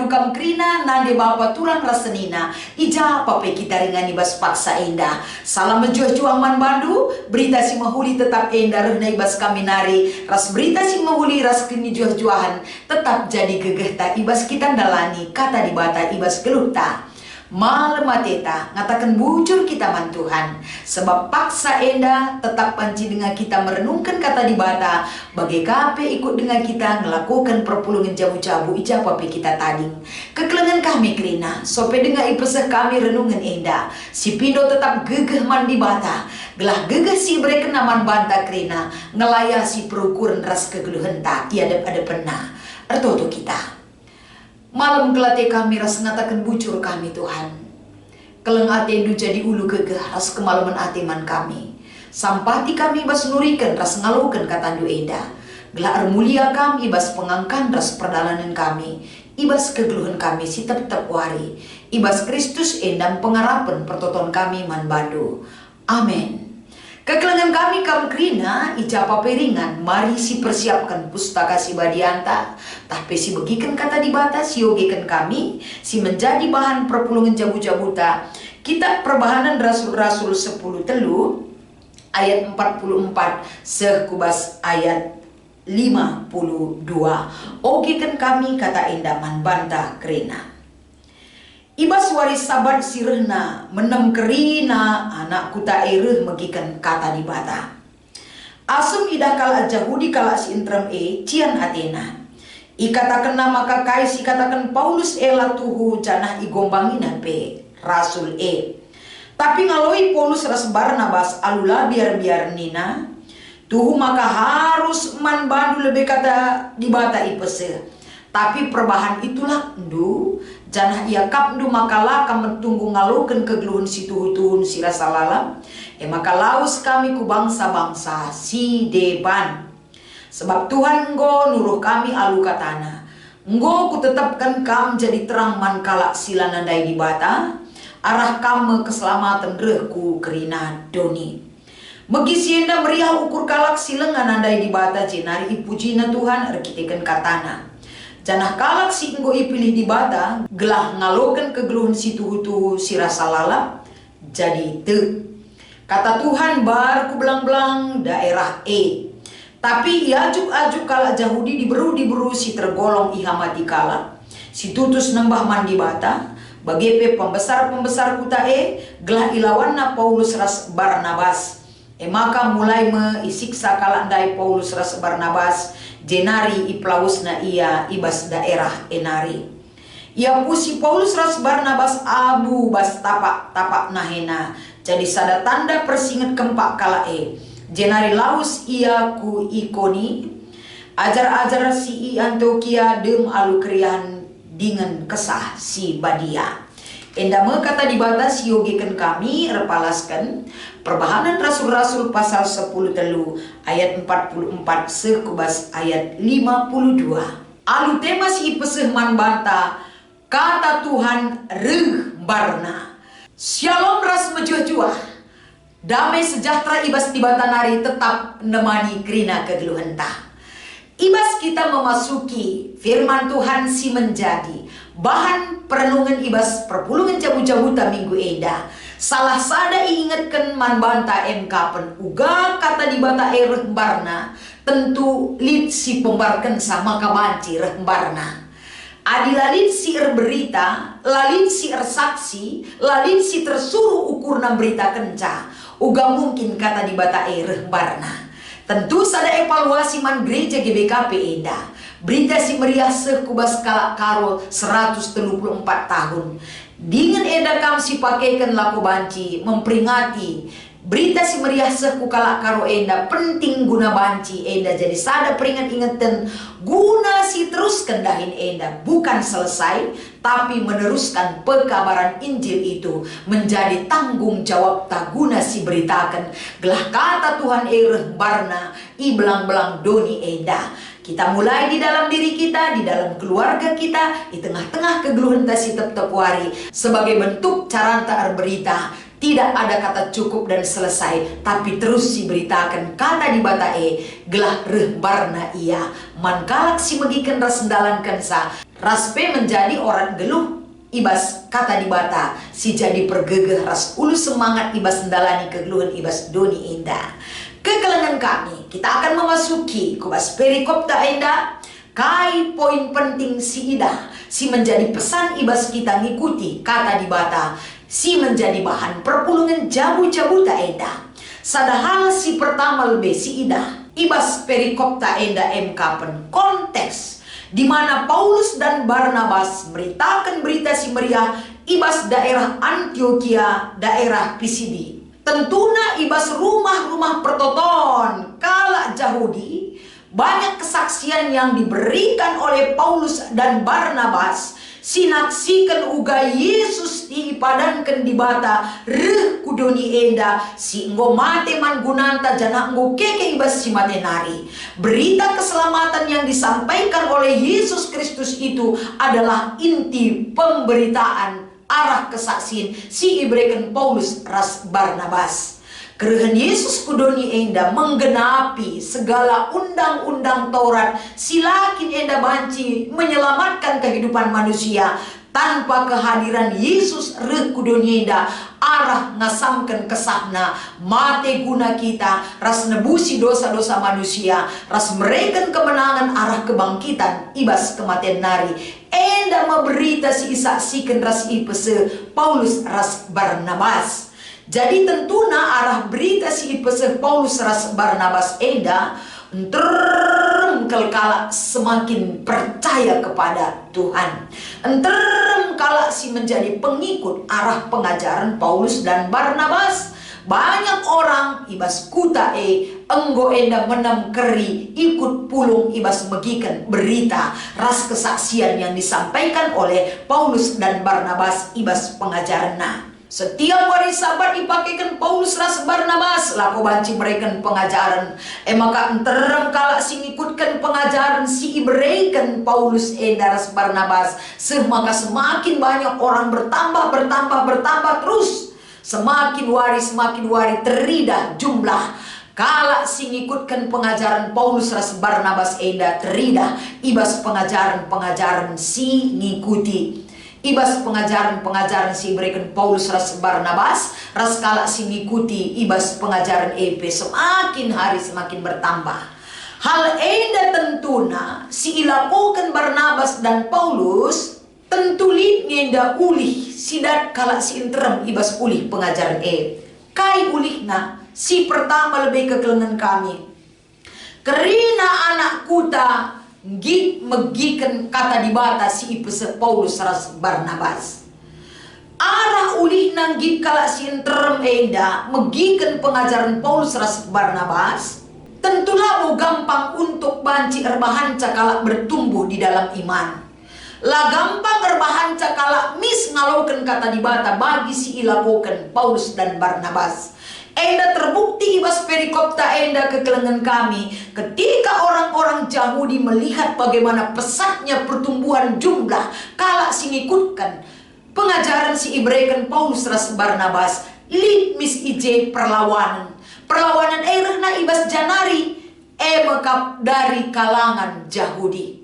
dukam krina nande bapa turang rasenina ija pape kita ringani bas paksa enda salam menjuah-juah man bandu berita si mahuli tetap enda rehna ibas kami nari ras berita si mahuli ras kini juah-juahan tetap jadi gegeh ta ibas kita dalani kata di bata ibas geluh ta malam mateta ngatakan bujur kita man Tuhan sebab paksa enda tetap panci dengan kita merenungkan kata di bata bagai kape ikut dengan kita ngelakukan perpulungan jabu-jabu ija pape kita tading kekelengan kami krina sope dengan ipeseh kami renungan enda si pindo tetap gegeh man di bata gelah gegeh si mereka naman banta krina ngelaya si perukuran ras kegeluhan ta tiada pernah ertoto kita malam kelate kami ras ngatakan bujur kami Tuhan keleng atendu jadi ulu gegeh ras kemalaman ateman kami sampati kami bas nurikan ras ngalukan katandu enda gelar mulia kami ibas pengangkan ras perdalanan kami ibas kegeluhan kami si tetap wari ibas Kristus endam pengarapan pertoton kami man bando amin. Kekelengan kami kam krina ijapa peringan mari si persiapkan pustaka si badianta tapi si begikan kata di bata si yogekan kami si menjadi bahan perpulungan jabu-jabuta kita perbahanan rasul-rasul 10 telu ayat 44 sekubas ayat 52 ogekan kami kata endaman banta krina ibas waris sabat sirehna menem kerina anak kuta ereh megikan kata di bata asum ida kala Jahudi kala si intrem cian Athena ikatakan nama kakai si katakan Paulus ela tuhu janah igombangina pe rasul tapi ngaloi Paulus ras Barnabas alula biar nina tuhu maka harus man bandu lebih kata di bata ipese tapi perbahan itulah ndu janah ia kapdu makalah kam tunggu ngalukan kegeluhun si tuhun si rasa lalam maka laus kami ku bangsa-bangsa si deban sebab Tuhan nggo nuruh kami alu katana nggo ku tetapkan kam jadi terang man kalak sila nandai di bata arah kam keselamatan rehku kerina doni megi sienda meriah ukur kalak silengan nandai di bata jenari ipujina Tuhan arkiteken katana janah kalak si enggo ipilih di bata gelah ngalokan kegeluhan si tuhu-tuhu si rasa lalap jadi te kata Tuhan bar ku belang-belang daerah tapi ajuk-ajuk kalak Jahudi diberu si tergolong ihamati kalak si tutus nembah man di bata bagepe pembesar-pembesar kuta gelah ilawanna Paulus ras Barnabas maka mulai meisiksa kalak ndai Paulus ras Barnabas jenari iplausna ia ibas daerah enari ia pusi Paulus ras Barnabas abu bas tapak nahena jadi sada tanda persinget kempak kala jenari laus ia ku ikoni ajar-ajar si i Antioquia dem alu krian dengan kesah si badia endame kata di batas yogekan kami repalaskan perbahanan rasul-rasul pasal 10 telu ayat 44 sekubas ayat 52 alu tema si peseh man banta kata Tuhan reh barna shalom ras mejuah-juah damai sejahtera ibas di bata nari tetap nemani krina kegeluhan ta ibas kita memasuki firman Tuhan si menjadi bahan perenungan ibas perpulungan jabu-jabuta minggu eda salah sada ingatkan man banta kapen uga kata di bata barna tentu lid si pembarkan sama kabanci barna adilalit si berita lalit si saksi lalit si tersuruh ukurna berita kenca uga mungkin kata di bata barna tentu sada evaluasi man gereja GBKP eda berita si meriah sekubas kalak karo 134 tahun dengan eda kam si pakaikan laku banci memperingati berita si meriah seku kalak karo eda penting guna banci eda jadi sada peringat-ingatan guna si terus kendahin eda bukan selesai tapi meneruskan pekabaran Injil itu menjadi tanggung jawab taguna si beritakan gelah kata Tuhan barna i belang-belang doni eda kita mulai di dalam diri kita, di dalam keluarga kita, di tengah-tengah kegeluhan si tetap wari sebagai bentuk caranta berita. Tidak ada kata cukup dan selesai, tapi terus si beritakan kata di bata gelah reh barna ia man kalak si megikan ras sendalan kensa Raspe menjadi orang geluh ibas kata dibata si jadi pergegeh ras ulu semangat ibas ndalani kegeluhan ibas doni indah. Kekelengan kami kita akan memasuki kubas perikop ta indah. Kai poin penting si ida si menjadi pesan ibas kita ngikuti kata dibata si menjadi bahan perpulungan jabu-jabu ta indah. Sadahal si pertama lebih si ida ibas perikop ta indah MK konteks di mana Paulus dan Barnabas beritakan berita si meriah ibas daerah Antioquia, daerah Pisidi. Tentuna ibas rumah-rumah pertoton kala Yahudi, banyak kesaksian yang diberikan oleh Paulus dan Barnabas sinaksikan uga Yesus dipadankan di bata reh kudoni enda si enggo mate man gunanta jana enggo keke ibas si matenari. Berita keselamatan yang disampaikan oleh Yesus Kristus itu adalah inti pemberitaan arah kesaksian si ibreken Paulus ras Barnabas. Kerehan Yesus kudoni enda menggenapi segala undang-undang Taurat silakin enda banci menyelamatkan kehidupan manusia. Tanpa kehadiran Yesus reh kudoni enda arah ngasamkan kesahna mate guna kita ras nebusi dosa-dosa manusia ras mereken kemenangan arah kebangkitan ibas kematian nari. Enda memberita si isaksikan ras ipese Paulus ras Barnabas. Jadi tentuna arah berita si ipese Paulus ras Barnabas enda kala semakin percaya kepada Tuhan. Kala si menjadi pengikut arah pengajaran Paulus dan Barnabas. Banyak orang ibas kuta enggo enda menam keri ikut pulung ibas megikan berita ras kesaksian yang disampaikan oleh Paulus dan Barnabas ibas pengajaran. Setiap hari Sabat dipakaikan Paulus ras Barnabas lako banci mereka pengajaran. Maka enterem kala si ngikutkan pengajaran si ibreikan Paulus ras Barnabas. Maka semakin banyak orang bertambah terus. Semakin wari teridah jumlah. Kala si ngikutkan pengajaran Paulus ras Barnabas teridah ibas pengajaran si ngikuti. Ibas pengajaran si berikan Paulus ras Barnabas ras kala si ngikuti ibas pengajaran EP semakin hari semakin bertambah. Hal enda tentuna si ilakokan Barnabas dan Paulus tentu lid ngenda ulih sidat kala si interim ibas ulih pengajaran kai ulihna si pertama lebih kekelengan kami kerina anak kuta git megikan kata dibata si ipese Paulus ras Barnabas. Arah ulih nang git kala si interim enda megikan pengajaran Paulus ras Barnabas. Tentulah mau gampang untuk banci erbahanca kala bertumbuh di dalam iman. Lah gampang erbahanca kala mis ngalaukan kata dibata bagi si ilakokan Paulus dan Barnabas. Enda terbukti ibas perikopta enda kekelengan kami ketika orang-orang Yahudi melihat bagaimana pesatnya pertumbuhan jumlah kala si ngikutkan pengajaran si ibreikan Paulus ras Barnabas lid mis ije perlawanan erehna ibas janari mekap dari kalangan Yahudi.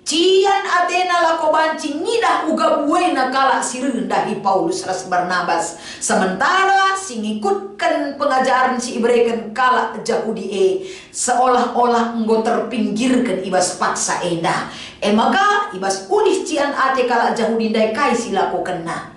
Cian Athena lako banci ngidah uga buena kala si rendahi Paulus ras Barnabas. Sementara si ngikutkan pengajaran si ibreikan kala Yahudi seolah-olah enggo terpinggirkan ibas paksa enda. Maka ibas ulih cian ate kala Yahudi dai kai si lako kena.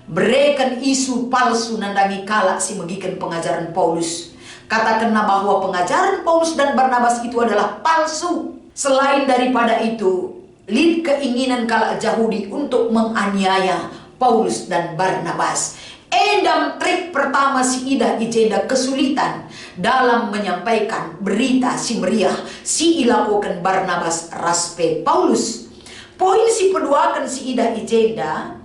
Berikan isu palsu nandangi kala si megikan pengajaran Paulus. Katakan bahwa pengajaran Paulus dan Barnabas itu adalah palsu. Selain daripada itu, lid keinginan kala Yahudi untuk menganiaya Paulus dan Barnabas. Edam trik pertama si ida ijeda kesulitan dalam menyampaikan berita si meriah si ilakokan Barnabas raspe Paulus. Poin si peduakan si ida ijeda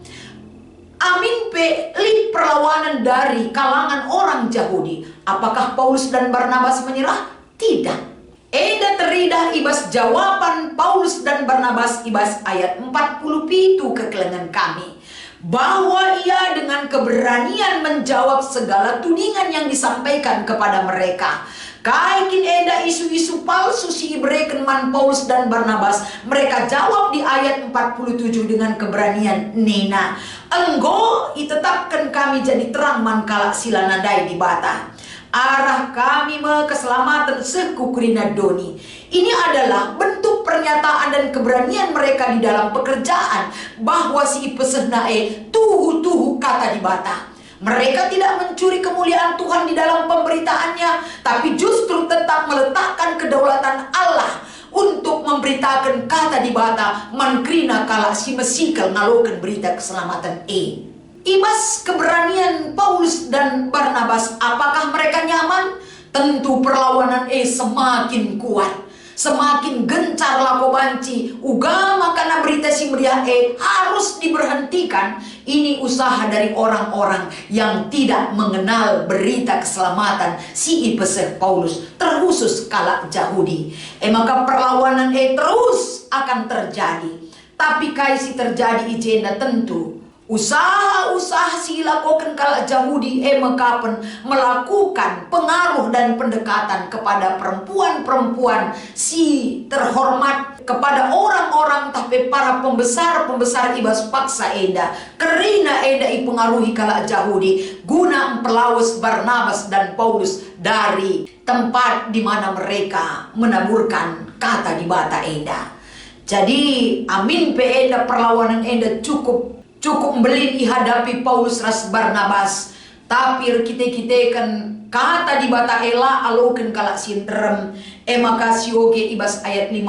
amin pe lid perlawanan dari kalangan orang Yahudi. Apakah Paulus dan Barnabas menyerah? Tidak. Eda teridah ibas jawaban Paulus dan Barnabas ibas ayat 47 kekelengan kami. Bahwa ia dengan keberanian menjawab segala tudingan yang disampaikan kepada mereka. Kaikin enda isu-isu palsu si ibreken man Paulus dan Barnabas. Mereka jawab di ayat 47 dengan keberanian Nina. Enggo itetapkan kami jadi terang man kalak sila nadai di bata. Arah kami me keselamatan sekukurina doni. Ini adalah bentuk pernyataan dan keberanian mereka di dalam pekerjaan bahwa si pesehnae tuhu-tuhu kata di bata. Mereka tidak mencuri kemuliaan Tuhan di dalam pemberitaannya, tapi justru tetap meletakkan kedaulatan Allah untuk memberitakan kata di bata mankrina kala si mesikel ngaloken berita keselamatan Ibas keberanian Paulus dan Barnabas, apakah mereka nyaman? Tentu perlawanan semakin kuat, semakin gencar lako banci. Ugama karena berita si meriah harus diberhentikan. Ini usaha dari orang-orang yang tidak mengenal berita keselamatan si ipeseh Paulus, terkhusus kalak Yahudi. Maka perlawanan terus akan terjadi. Tapi kaisi terjadi ijenda tentu usaha-usaha si lakukan kalak Yahudi mekapen melakukan pengaruh dan pendekatan kepada perempuan-perempuan si terhormat, kepada orang-orang tapi para pembesar-pembesar ibas paksa enda kerina enda ipengaruhi kalak Yahudi guna memperlawas Barnabas dan Paulus dari tempat di mana mereka menaburkan kata di bata enda. Jadi amin pe enda perlawanan enda cukup belin ihadapi Paulus ras Barnabas, tapi kita kan kata di bata ela aloken kalak sinterem maka sioge ibas ayat 50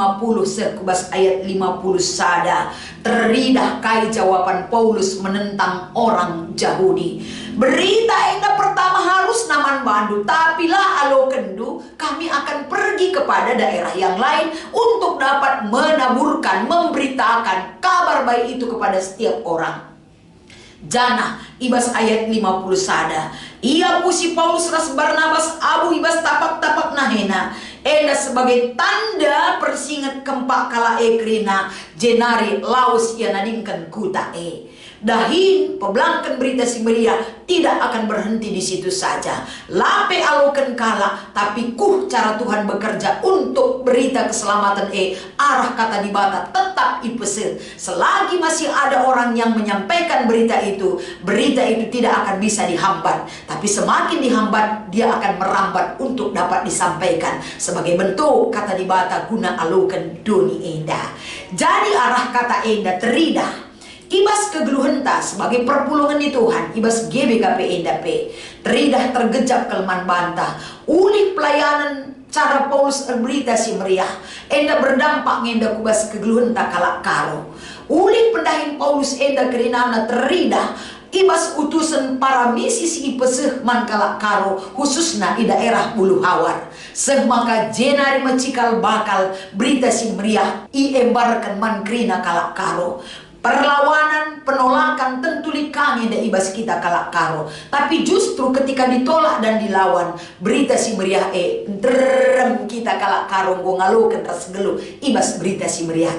sekubas ayat 50 sada teridah kai jawaban Paulus menentang orang Yahudi. Berita enda pertama harus naman bandu, tapi lah aloken du kami akan pergi kepada daerah yang lain untuk dapat menaburkan, memberitakan kabar baik itu kepada setiap orang. Jana ibas ayat 50 sada ia pusi Paulus ras Barnabas abu ibas tapak-tapak nahena enda sebagai tanda persingat kempak kala ekrina jenari laus ia nadingkan kuta dahin pebelangkan berita si Maria tidak akan berhenti di situ saja. Lape aloken kala, tapi cara Tuhan bekerja untuk berita keselamatan arah kata di bata tetap ipesir. Selagi masih ada orang yang menyampaikan berita itu tidak akan bisa dihambat. Tapi semakin dihambat, dia akan merambat untuk dapat disampaikan sebagai bentuk kata di bata guna aloken doni enda. Jadi arah kata enda teridah ibas kegeluhenta sebagai perpulungan di Tuhan, ibas GBKP endap teridah tergejap kelman bantah ulik pelayanan cara Paulus berita si meriah enda berdampak ngenda kubas kegeluhenta kalak karo ulik pendahin Paulus enda kerinana teridah ibas utusan para misi si ipeseh man kalak karo khususnya di daerah Bulu Hawar semaka jenari macikal bakal berita si meriah embarkan man krina kalak karo. Perlawanan, penolakan tentu kami da ibas kita kalak karo. Tapi justru ketika ditolak dan dilawan, berita si meriah kita kalak karo ngaloken ras gelu ibas berita si meriah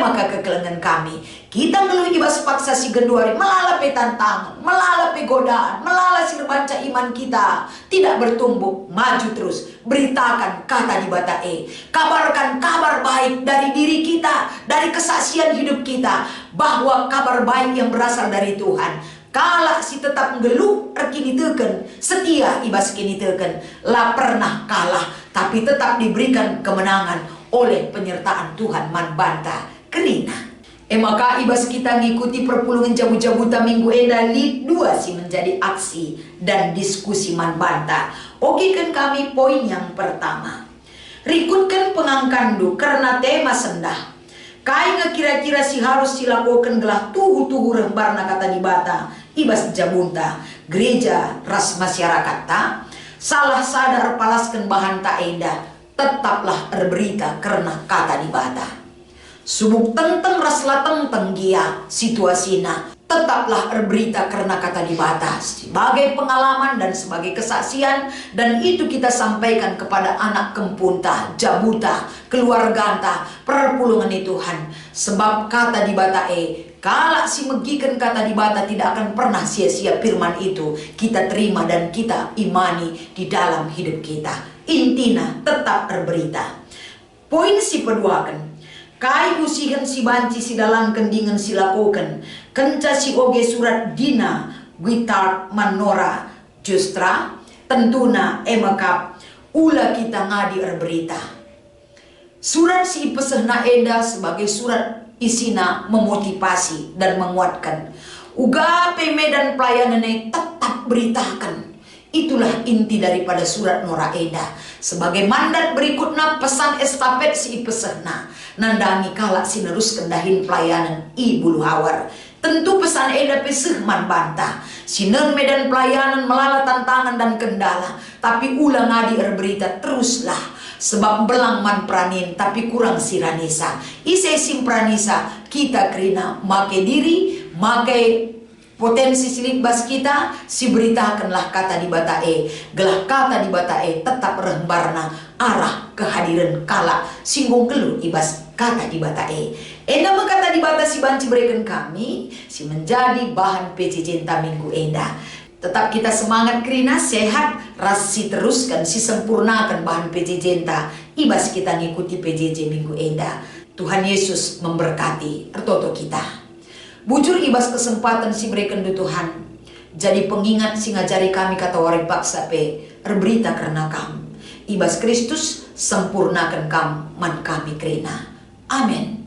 maka kekelengan kami. Kita ngeluh ibas paksa si genduari melalape tantangan, melalape godaan, melala sirbanca iman kita tidak bertumbuh, maju terus. Beritakan kata di bata kabarkan kabar baik dari diri kita, dari kesaksian hidup kita, bahwa kabar baik yang berasal dari Tuhan. Kala si tetap ngeluh rekini teken, setia ibas kini teken, lah pernah kalah, tapi tetap diberikan kemenangan oleh penyertaan Tuhan man banta kerina. Maka ibas kita ngikuti perpulungan jabu-jabuta minggu enda lead 2 sih menjadi aksi dan diskusi man banta. Oke kan kami poin yang pertama. Rikutkan pengangkandu karena tema sendah. Kai kira-kira si harus silakukan gelah tuhu-tuhu rembarna kata di bata. Ibas jabunta gereja ras masyarakat ta. Salah sadar palaskan bahan tak enda. Tetaplah berberita karena kata di bata. Subuk tenteng raslah tenteng gia situasina tetaplah berberita karena kata di batas sebagai pengalaman dan sebagai kesaksian, dan itu kita sampaikan kepada anak kempunta, jabuta, keluarganta, perpulungan Tuhan, sebab kata di bata Kalau si megikan kata di bata tidak akan pernah sia-sia firman itu kita terima dan kita imani di dalam hidup kita. Intinya tetap berberita. Poin si peduakan. Kai usihan si banci si dalang kendingan si lakukan. Kenca si oge surat dina witar manora justra tentuna emakap ula kita ngadi berita. Surat si pesehna enda sebagai surat isina memotivasi dan menguatkan. Ugape medan pelayanan tetap beritakan. Itulah inti daripada surat Nora Eda. Sebagai mandat berikutnya pesan estafet si pesehna. Nandangi kalak sinerus kendahin pelayanan ibu luhawar. Tentu pesan Eda peseh man bantah. Siner medan pelayanan melala tantangan dan kendala. Tapi ulang adi berita teruslah. Sebab belang man pranin tapi kurang siranisa. Ise sim pranisa kita kerina make diri, make potensi silit bas kita, si beritakanlah kata di batae. Gelah kata di batae tetap rembarna arah kehadiran kala singgung keluh ibas kata di batae. Enda kata di bata si banci berikan kami, si menjadi bahan PC cinta minggu enda. Tetap kita semangat kerina sehat, rasi teruskan si sempurnakan bahan PJJ ibas kita ngikuti PJJ minggu enda. Tuhan Yesus memberkati ertoto kita. Bujur ibas kesempatan si berikan du Tuhan. Jadi pengingat si ngajari kami kata warik paksa pe berita karena kam. Ibas Kristus sempurnakan kam man kami kerina. Amin.